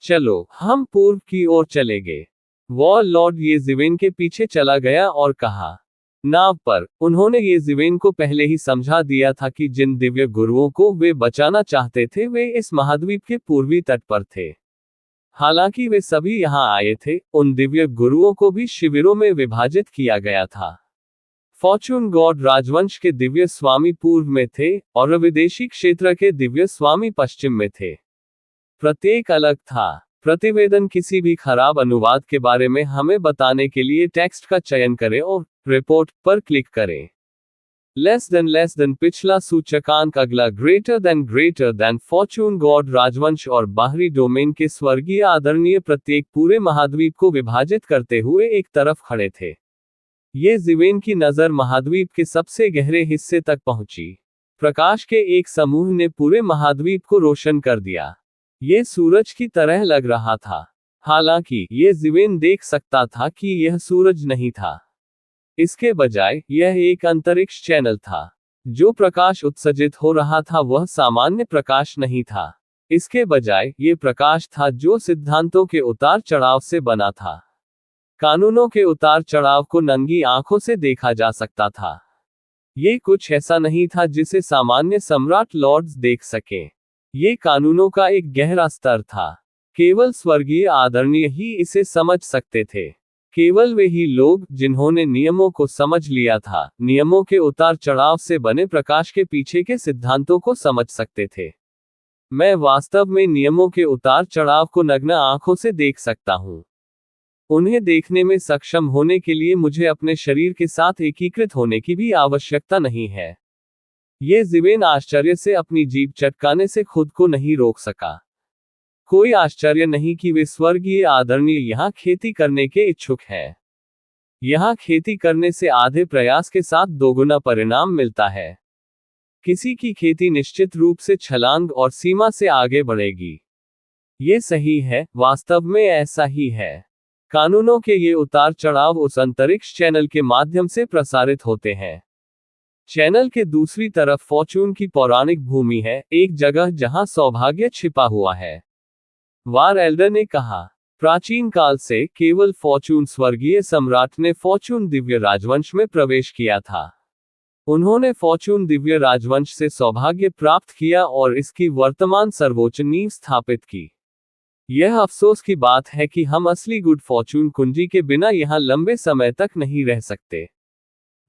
Speaker 1: चलो, हम पूर्व की ओर चले गए। वॉरलॉर्ड ये जिवेन के पीछे चला गया और कहा। नाव पर उन्होंने ये जिवेन को पहले ही समझा दिया था कि जिन दिव्य गुरुओं को वे बचाना चाहते थे, वे इस महाद्वीप के पूर्वी तट पर थे। हालांकि वे सभी यहाँ आए थे, उन दिव्य गुरुओं को भी शिविरों में विभाजित किया गया था। फॉर्चून गॉड राजवंश के दिव्य स्वामी पूर्व में थे, और विदेशी क्षेत्र के दिव्य स्वामी पश्चिम में थे। प्रत्येक अलग था। प्रतिवेदन किसी भी खराब अनुवाद के बारे में हमें बताने के लिए टेक्स्ट का चयन करें और रिपोर्ट पर क्लिक करें। लेस देन पिछला सूचकांक, अगला ग्रेटर देन फॉर्चून गॉड राजवंश और बाहरी डोमेन के स्वर्गीय आदरणीय प्रत्येक पूरे महाद्वीप को विभाजित करते हुए एक तरफ खड़े थे। ये जिवेन की नजर महाद्वीप के सबसे गहरे हिस्से तक पहुंची। प्रकाश के एक समूह ने पूरे महाद्वीप को रोशन कर दिया। ये सूरज की तरह लग रहा था। हालांकि ये जिवेन देख सकता था कि यह सूरज नहीं था। इसके बजाय यह एक अंतरिक्ष चैनल था। जो प्रकाश उत्सर्जित हो रहा था वह सामान्य प्रकाश नहीं था। इसके बजाय ये प्रकाश था जो सिद्धांतों के उतार चढ़ाव से बना था। कानूनों के उतार चढ़ाव को नंगी आंखों से देखा जा सकता था। ये कुछ ऐसा नहीं था जिसे सामान्य सम्राट लॉर्ड्स देख सकें। ये कानूनों का एक गहरा स्तर था। केवल स्वर्गीय आदरणीय ही इसे समझ सकते थे। केवल वे ही लोग जिन्होंने नियमों को समझ लिया था, नियमों के उतार चढ़ाव से बने प्रकाश के पीछे के सिद्धांतों को समझ सकते थे। मैं वास्तव में नियमों के उतार चढ़ाव को नग्न आंखों से देख सकता हूं। उन्हें देखने में सक्षम होने के लिए मुझे अपने शरीर के साथ एकीकृत होने की भी आवश्यकता नहीं है। ये जिवेन आश्चर्य से अपनी जीभ चटकाने से खुद को नहीं रोक सका। कोई आश्चर्य नहीं कि वे स्वर्गीय आदरणीय यहाँ खेती करने के इच्छुक हैं। यहाँ खेती करने से आधे प्रयास के साथ दोगुना परिणाम मिलता है। किसी की खेती निश्चित रूप से छलांग और सीमा से आगे बढ़ेगी। ये सही है, वास्तव में ऐसा ही है। कानूनों के ये उतार चढ़ाव उस अंतरिक्ष चैनल के माध्यम से प्रसारित होते हैं। चैनल के दूसरी तरफ फॉर्चून की पौराणिक भूमि है, एक जगह जहां सौभाग्य छिपा हुआ है। वार एल्डर ने कहा, प्राचीन काल से केवल फॉर्चून स्वर्गीय सम्राट ने फॉर्चून दिव्य राजवंश में प्रवेश किया था। उन्होंने फॉर्चून दिव्य राजवंश से सौभाग्य प्राप्त किया और इसकी वर्तमान सर्वोच्च नींव स्थापित की। यह अफसोस की बात है कि हम असली गुड फॉर्चून कुंजी के बिना यहाँ लंबे समय तक नहीं रह सकते।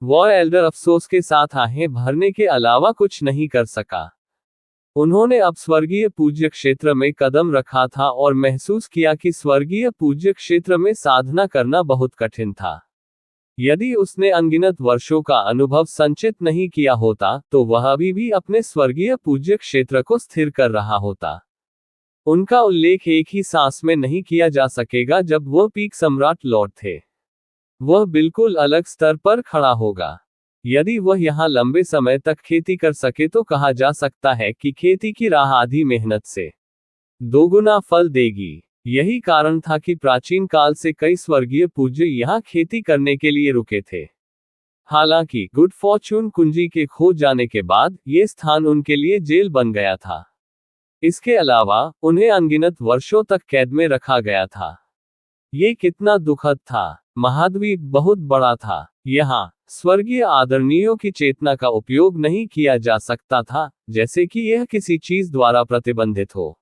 Speaker 1: वॉर एल्डर अफसोस के साथ आहें भरने के अलावा कुछ नहीं कर सका। उन्होंने अब स्वर्गीय पूज्य क्षेत्र में कदम रखा था और महसूस किया कि स्वर्गीय पूज्य क्षेत्र में साधना करना बहुत कठिन था। यदि उसने अनगिनत वर्षों का अनुभव संचित नहीं किया होता तो वह अभी भी अपने स्वर्गीय पूज्य क्षेत्र को स्थिर कर रहा होता। उनका उल्लेख एक ही सांस में नहीं किया जा सकेगा जब वह पीक सम्राट लॉर्ड थे। वह बिल्कुल अलग स्तर पर खड़ा होगा। यदि वह यहाँ लंबे समय तक खेती कर सके तो कहा जा सकता है कि खेती की राह आधी मेहनत से दोगुना फल देगी। यही कारण था कि प्राचीन काल से कई स्वर्गीय पूज्य यहाँ खेती करने के लिए रुके थे। हालांकि गुड फॉर्चून कुंजी के खो जाने के बाद ये स्थान उनके लिए जेल बन गया था। इसके अलावा उन्हें अनगिनत वर्षों तक कैद में रखा गया था। ये कितना दुखद था। महाद्वीप बहुत बड़ा था। यहाँ स्वर्गीय आदरणीयों की चेतना का उपयोग नहीं किया जा सकता था, जैसे कि यह किसी चीज द्वारा प्रतिबंधित हो।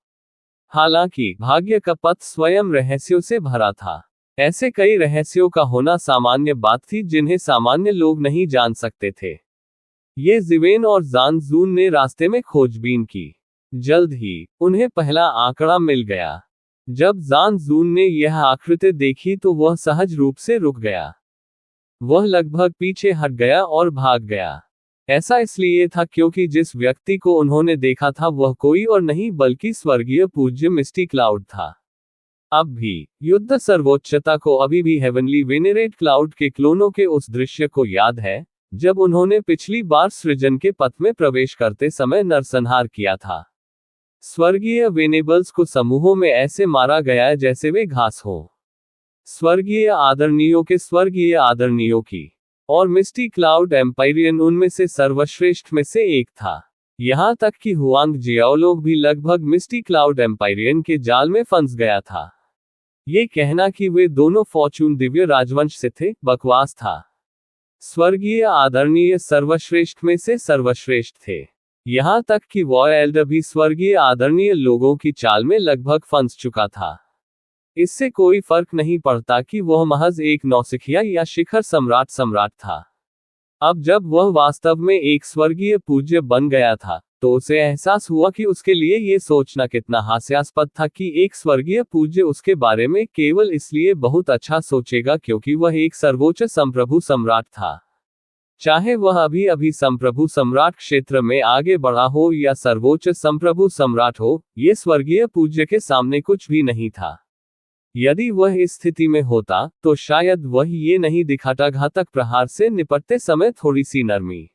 Speaker 1: हालांकि भाग्य का पथ स्वयं रहस्यों से भरा था। ऐसे कई रहस्यों का होना सामान्य बात थी जिन्हें सामान्य लोग नहीं जान सकते थे। ये जिवेन और जान जून ने रास्ते में खोजबीन की। जल्द ही उन्हें पहला आंकड़ा मिल गया। जब जान जून ने यह आकृति देखी तो वह सहज रूप से रुक गया। वह लगभग पीछे हट गया और भाग गया। ऐसा इसलिए था क्योंकि जिस व्यक्ति को उन्होंने देखा था वह कोई और नहीं बल्कि स्वर्गीय पूज्य मिस्टी क्लाउड था। अब भी युद्ध सर्वोच्चता को अभी भी हेवनली वेनेरेट क्लाउड के क्लोनों के उस दृश्य को याद है जब उन्होंने पिछली बार सृजन के पथ में प्रवेश करते समय नरसंहार किया था। स्वर्गीय वेनेबल्स को समूहों में ऐसे मारा गया जैसे वे घास हो। स्वर्गीय आदरणीयों की और मिस्टी क्लाउड एम्पायरियन उनमें से सर्वश्रेष्ठ में से एक था। यहाँ तक कि हुआंग जियाओलोग भी लगभग मिस्टी क्लाउड एम्पायरियन के जाल में फंस गया था। ये कहना कि वे दोनों फॉर्चून दिव्य राजवंश से थे, बकवास था। स्वर्गीय आदरणीय सर्वश्रेष्ठ में से सर्वश्रेष्ठ थे। यहाँ तक कि वॉय एल्डर भी स्वर्गीय आदरणीय लोगों की चाल में लगभग फंस चुका था। इससे कोई फर्क नहीं पड़ता कि वह महज एक नौसिखिया या शिखर सम्राट था। अब जब वह वास्तव में एक स्वर्गीय पूज्य बन गया था तो उसे एहसास हुआ कि उसके लिए ये सोचना कितना हास्यास्पद था कि एक स्वर्गीय पूज्य उसके बारे में केवल इसलिए बहुत अच्छा सोचेगा क्योंकि वह एक सर्वोच्च संप्रभु सम्राट था। चाहे वह अभी अभी संप्रभु सम्राट क्षेत्र में आगे बढ़ा हो या सर्वोच्च संप्रभु सम्राट हो, ये स्वर्गीय पूज्य के सामने कुछ भी नहीं था। यदि वह इस स्थिति में होता तो शायद वह ये नहीं दिखाता घातक प्रहार से निपटते समय थोड़ी सी नरमी।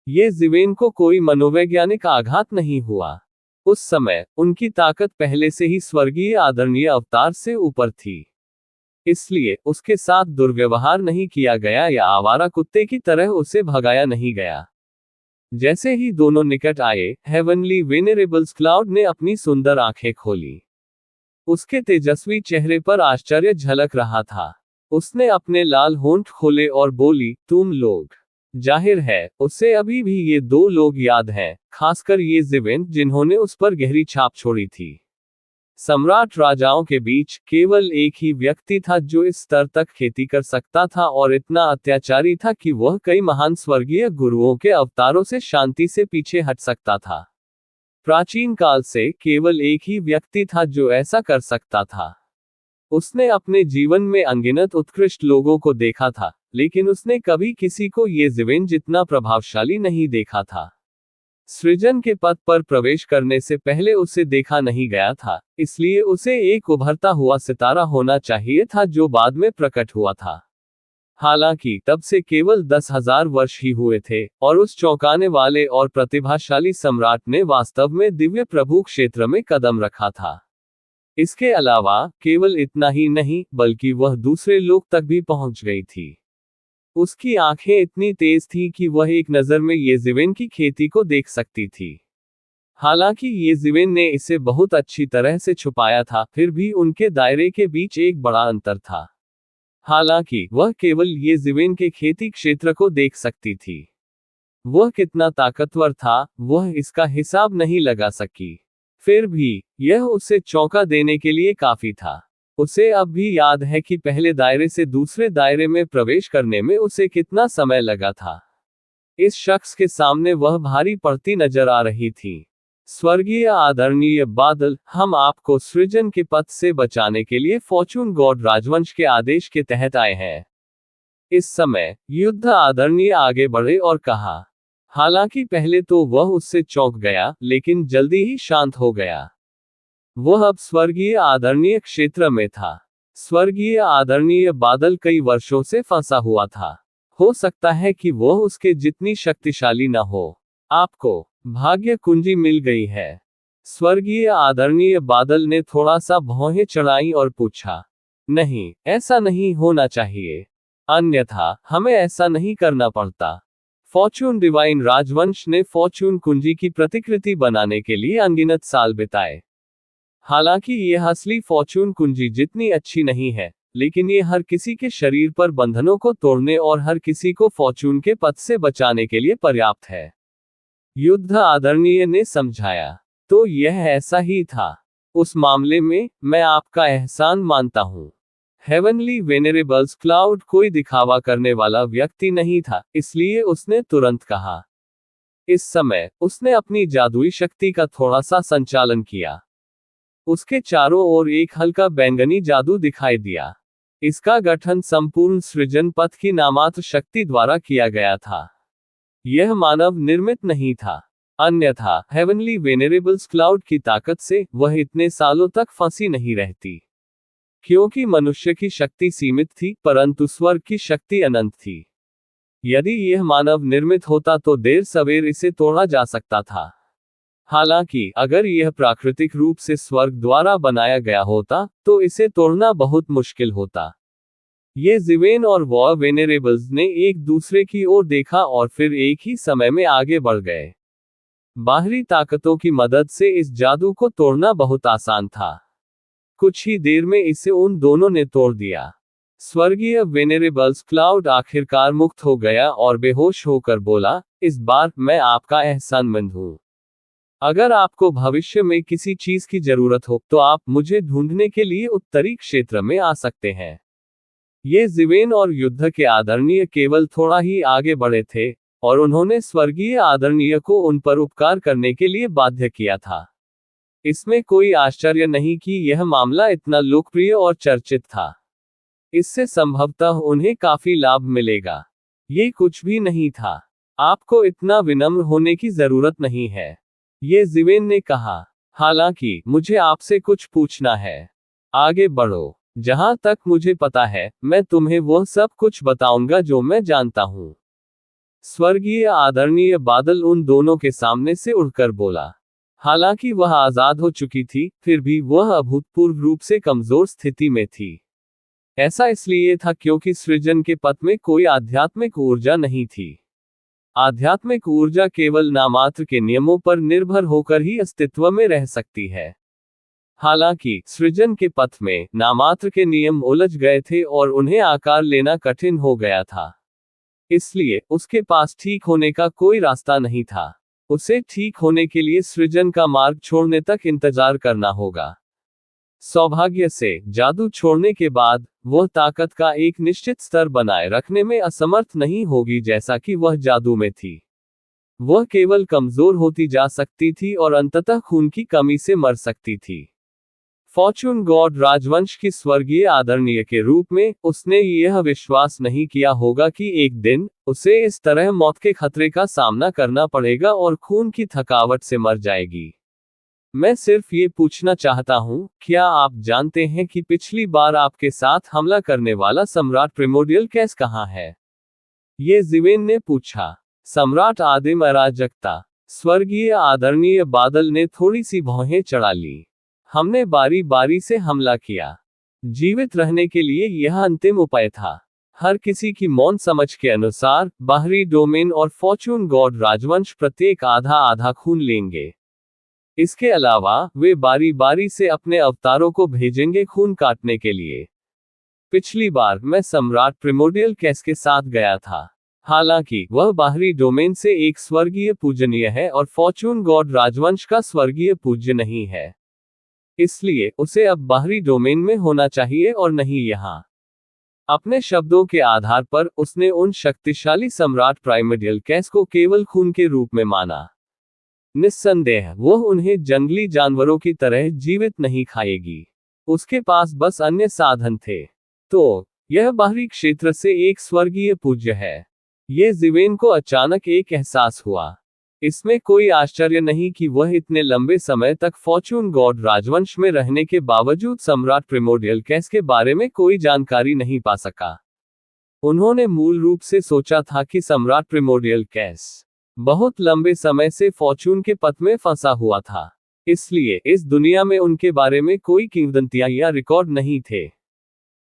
Speaker 1: ये जिवेन को कोई मनोवैज्ञानिक आघात नहीं हुआ। उस समय उनकी ताकत पहले से ही स्वर्गीय आदरणीय अवतार से ऊपर थी। इसलिए उसके साथ दुर्व्यवहार नहीं किया गया या आवारा कुत्ते की तरह उसे भगाया नहीं गया। जैसे ही दोनों निकट आए, हेवनली वेनेरेबल्स क्लाउड ने अपनी सुंदर आंखें खोली। उसके तेजस्वी चेहरे पर आश्चर्य झलक रहा था। उसने अपने लाल होंठ खोले और बोली, तुम लोग। जाहिर है उसे अभी भी ये दो लोग याद हैं, खासकर ये जिवेन जिन्होंने उस पर गहरी छाप छोड़ी थी। सम्राट राजाओं के बीच केवल एक ही व्यक्ति था जो इस स्तर तक खेती कर सकता था और इतना अत्याचारी था कि वह कई महान स्वर्गीय गुरुओं के अवतारों से शांति से पीछे हट सकता था। प्राचीन काल से केवल एक ही व्यक्ति था जो ऐसा कर सकता था। उसने अपने जीवन में अनगिनत उत्कृष्ट लोगों को देखा था, लेकिन उसने कभी किसी को ये जिवेन जितना प्रभावशाली नहीं देखा था। सृजन के पथ पर प्रवेश करने से पहले उसे देखा नहीं गया था, इसलिए उसे एक उभरता हुआ सितारा होना चाहिए था जो बाद में प्रकट हुआ था। हालांकि तब से केवल 10,000 वर्ष ही हुए थे और उस चौंकाने वाले और प्रतिभाशाली सम्राट ने वास्तव में दिव्य प्रभु क्षेत्र में कदम रखा था। इसके अलावा केवल इतना ही नहीं बल्कि वह दूसरे लोक तक भी पहुंच गई थी। उसकी आंखें इतनी तेज थीं कि वह एक नज़र में ये जिवेन की खेती को देख सकती थी। हालांकि ये जिवेन ने इसे बहुत अच्छी तरह से छुपाया था, फिर भी उनके दायरे के बीच एक बड़ा अंतर था। हालांकि वह केवल ये जिवेन के खेती क्षेत्र को देख सकती थी। वह कितना ताकतवर था, वह इसका हिसाब नहीं लगा सकी। फिर भी यह उसे चौंका देने के लिए काफी था। उसे अब भी याद है कि पहले दायरे से दूसरे दायरे में प्रवेश करने में उसे कितना समय लगा था। इस शख्स के सामने वह भारी पड़ती नजर आ रही थी। स्वर्गीय आदरणीय बादल, हम आपको सृजन के पथ से बचाने के लिए फॉर्चून गॉड राजवंश के आदेश के तहत आए हैं। इस समय युद्ध आदरणीय आगे बढ़े और कहा। हालांकि पहले तो वह उससे चौंक गया, लेकिन जल्दी ही शांत हो गया। वह अब स्वर्गीय आदरणीय क्षेत्र में था। स्वर्गीय आदरणीय बादल कई वर्षों से फंसा हुआ था। हो सकता है कि वह उसके जितनी शक्तिशाली न हो। आपको भाग्य कुंजी मिल गई है। स्वर्गीय आदरणीय बादल ने थोड़ा सा भौहें चढ़ाई और पूछा। नहीं, ऐसा नहीं होना चाहिए। अन्यथा हमें ऐसा नहीं करना पड़ता। फॉर्चून डिवाइन राजवंश ने फॉर्चून कुंजी की प्रतिकृति बनाने के लिए अनगिनत साल बिताए। हालांकि यह असली फॉर्चून कुंजी जितनी अच्छी नहीं है, लेकिन ये हर किसी के शरीर पर बंधनों को तोड़ने और हर किसी को फॉर्चून के पथ से बचाने के लिए पर्याप्त है। युद्ध आदरणीय ने समझाया। तो यह ऐसा ही था। उस मामले में मैं आपका एहसान मानता हूँ। हेवनली वेनेरेबल्स क्लाउड कोई दिखावा करने वाला व्यक्ति नहीं था, इसलिए उसने तुरंत कहा। इस समय उसने अपनी जादुई शक्ति का थोड़ा सा संचालन किया। उसके चारों ओर एक हल्का बैंगनी जादू दिखाई दिया। इसका गठन संपूर्ण सृजन पथ की नामात्र शक्ति द्वारा किया गया था। यह मानव निर्मित नहीं था। अन्यथा हेवनली वेनेरेबल्स क्लाउड की ताकत से वह इतने सालों तक फंसी नहीं रहती। क्योंकि मनुष्य की शक्ति सीमित थी, परंतु स्वर्ग की शक्ति अनंत थी। यदि यह मानव निर्मित होता तो देर सवेर इसे तोड़ा जा सकता था। हालांकि अगर यह प्राकृतिक रूप से स्वर्ग द्वारा बनाया गया होता, तो इसे तोड़ना बहुत मुश्किल होता। ये जिवेन और वॉर वेनेरेबल्स ने एक दूसरे की ओर देखा और फिर एक ही समय में आगे बढ़ गए। बाहरी ताकतों की मदद से इस जादू को तोड़ना बहुत आसान था। कुछ ही देर में इसे उन दोनों ने तोड़ दिया। स्वर्गीय वेनेरेबल्स क्लाउड आखिरकार मुक्त हो गया और बेहोश होकर बोला, इस बार मैं आपका एहसानमंद हूँ। अगर आपको भविष्य में किसी चीज की जरूरत हो, तो आप मुझे ढूंढने के लिए उत्तरी क्षेत्र में आ सकते हैं। ये जिवेन और युद्ध के आदरणीय केवल थोड़ा ही आगे बढ़े थे, और उन्होंने स्वर्गीय आदरणीय को उन पर उपकार करने के लिए बाध्य किया था। इसमें कोई आश्चर्य नहीं कि यह मामला इतना लोकप्रिय और चर्चित था। इससे संभवतः उन्हें काफी लाभ मिलेगा। ये कुछ भी नहीं था। आपको इतना विनम्र होने की जरूरत नहीं है, ये जिवेन ने कहा। हालांकि मुझे आपसे कुछ पूछना है। आगे बढ़ो। जहां तक मुझे पता है, मैं तुम्हें वह सब कुछ बताऊंगा जो मैं जानता हूं। स्वर्गीय आदरणीय बादल उन दोनों के सामने से उड़कर बोला। हालांकि वह आजाद हो चुकी थी, फिर भी वह अभूतपूर्व रूप से कमजोर स्थिति में थी। ऐसा इसलिए था क्योंकि सृजन के पथ में कोई आध्यात्मिक ऊर्जा नहीं थी। आध्यात्मिक ऊर्जा केवल नामात्र के नियमों पर निर्भर होकर ही अस्तित्व में रह सकती है। हालांकि सृजन के पथ में नामात्र के नियम उलझ गए थे और उन्हें आकार लेना कठिन हो गया था। इसलिए उसके पास ठीक होने का कोई रास्ता नहीं था। उसे ठीक होने के लिए सृजन का मार्ग छोड़ने तक इंतजार करना होगा। सौभाग्य से जादू छोड़ने के बाद वह ताकत का एक निश्चित स्तर बनाए रखने में असमर्थ नहीं होगी जैसा कि वह जादू में थी। वह केवल कमजोर होती जा सकती थी और अंततः खून की कमी से मर सकती थी। फॉर्चून गॉड राजवंश की स्वर्गीय आदरणीय के रूप में उसने यह विश्वास नहीं किया होगा कि एक दिन उसे इस तरह मौत के खतरे का सामना करना पड़ेगा और खून की थकावट से मर जाएगी। मैं सिर्फ ये पूछना चाहता हूँ, क्या आप जानते हैं कि पिछली बार आपके साथ हमला करने वाला सम्राट प्रिमोडियल कैस कहाँ है? ये जिवेन ने पूछा। सम्राट आदिम अराजकता। स्वर्गीय आदरणीय बादल ने थोड़ी सी भौहें चढ़ा ली। हमने बारी बारी से हमला किया। जीवित रहने के लिए यह अंतिम उपाय था। हर किसी की मौन समझ के अनुसार बाहरी डोमेन और फॉर्चून गॉड राजवंश प्रत्येक आधा आधा खून लेंगे। इसके अलावा वे बारी बारी से अपने अवतारों को भेजेंगे खून काटने के लिए। पिछली बार मैं सम्राट प्रिमोडियल कैस के साथ गया था। हालांकि वह बाहरी डोमेन से एक स्वर्गीय पूजनीय है और फॉर्चून गॉड राजवंश का स्वर्गीय पूज्य नहीं है। इसलिए उसे अब बाहरी डोमेन में होना चाहिए और नहीं यहाँ। अपने शब्दों के आधार पर उसने उन शक्तिशाली सम्राट प्राइमोडियल कैस को केवल खून के रूप में माना। निस्संदेह वह उन्हें जंगली जानवरों की तरह जीवित नहीं खाएगी। उसके पास बस अन्य साधन थे। तो यह बाहरी क्षेत्र से एक स्वर्गीय पूज्य है। ये जिवेन को अचानक एक एहसास हुआ। इसमें कोई आश्चर्य नहीं कि वह इतने लंबे समय तक फॉर्चून गॉड राजवंश में रहने के बावजूद सम्राट प्रिमोर्डियल कैस के बारे में कोई जानकारी नहीं पा सका। उन्होंने मूल रूप से सोचा था कि सम्राट प्रिमोर्डियल कैस बहुत लंबे समय से फॉर्चून के पथ में फंसा हुआ था, इसलिए इस दुनिया में उनके बारे में कोई किंवदंतियां या रिकॉर्ड नहीं थे।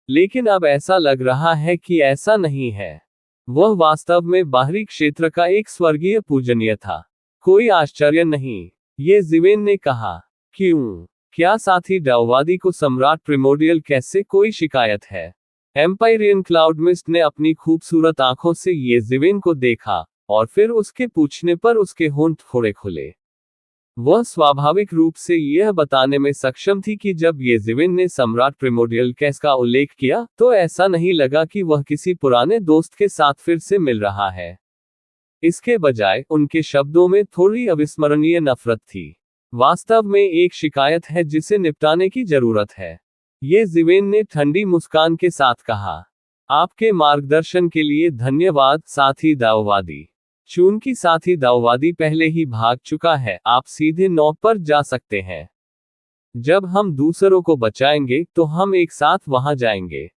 Speaker 1: लेकिन अब ऐसा लग रहा है कि ऐसा नहीं है। वह वास्तव में बाहरी क्षेत्र का एक स्वर्गीय पूजनीय था। कोई आश्चर्य नहीं, ये जिवेन ने कहा। क्यों? क्या साथी डाउवादी को सम्राट प्रिमोर्डियल कैस से कोई शिकायत है? एम्पायरियन क्लाउड मिस्ट ने अपनी खूबसूरत आंखों से ये जिवेन को देखा, और फिर उसके पूछने पर उसके होंठ थोड़े खुले। वह स्वाभाविक रूप से यह बताने में सक्षम थी कि जब ये जिवेन ने सम्राट प्रिमोर्डियल कैस का उल्लेख किया, तो ऐसा नहीं लगा कि वह किसी पुराने दोस्त के साथ फिर से मिल रहा है। इसके बजाय उनके शब्दों में थोड़ी अविस्मरणीय नफरत थी। वास्तव में एक शिकायत है जिसे निपटाने की जरूरत है, ये जिवेन ने ठंडी मुस्कान के साथ कहा। आपके मार्गदर्शन के लिए धन्यवाद साथी दाववादी। चूंकि साथी दाववादी पहले ही भाग चुका है, आप सीधे 9 पर जा सकते हैं। जब हम दूसरों को बचाएंगे तो हम एक साथ वहां जाएंगे,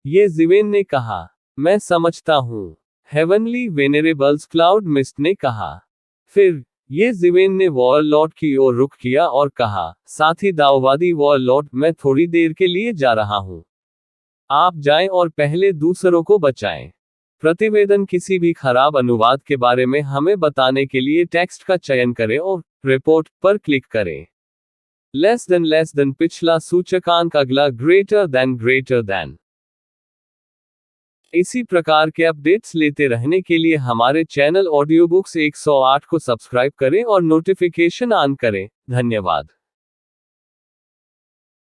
Speaker 1: ये जिवेन ने कहा। मैं समझता हूं, हेवनली वेनेरेबल्स क्लाउड मिस्ट ने कहा। फिर ये जिवेन ने वॉरलॉर्ड की ओर रुख किया और कहा, साथी दाववादी वॉरलॉर्ड, मैं थोड़ी देर के लिए जा रहा हूं। आप जाएं और पहले दूसरों को बचाएं। प्रतिवेदन किसी भी खराब अनुवाद के बारे में हमें बताने के लिए टेक्स्ट का चयन करें और रिपोर्ट पर क्लिक करें। लेस देन पिछला सूचकांक, अगला ग्रेटर देन। इसी प्रकार के अपडेट्स लेते रहने के लिए हमारे चैनल ऑडियो बुक्स 108 को सब्सक्राइब करें और नोटिफिकेशन ऑन करें। धन्यवाद।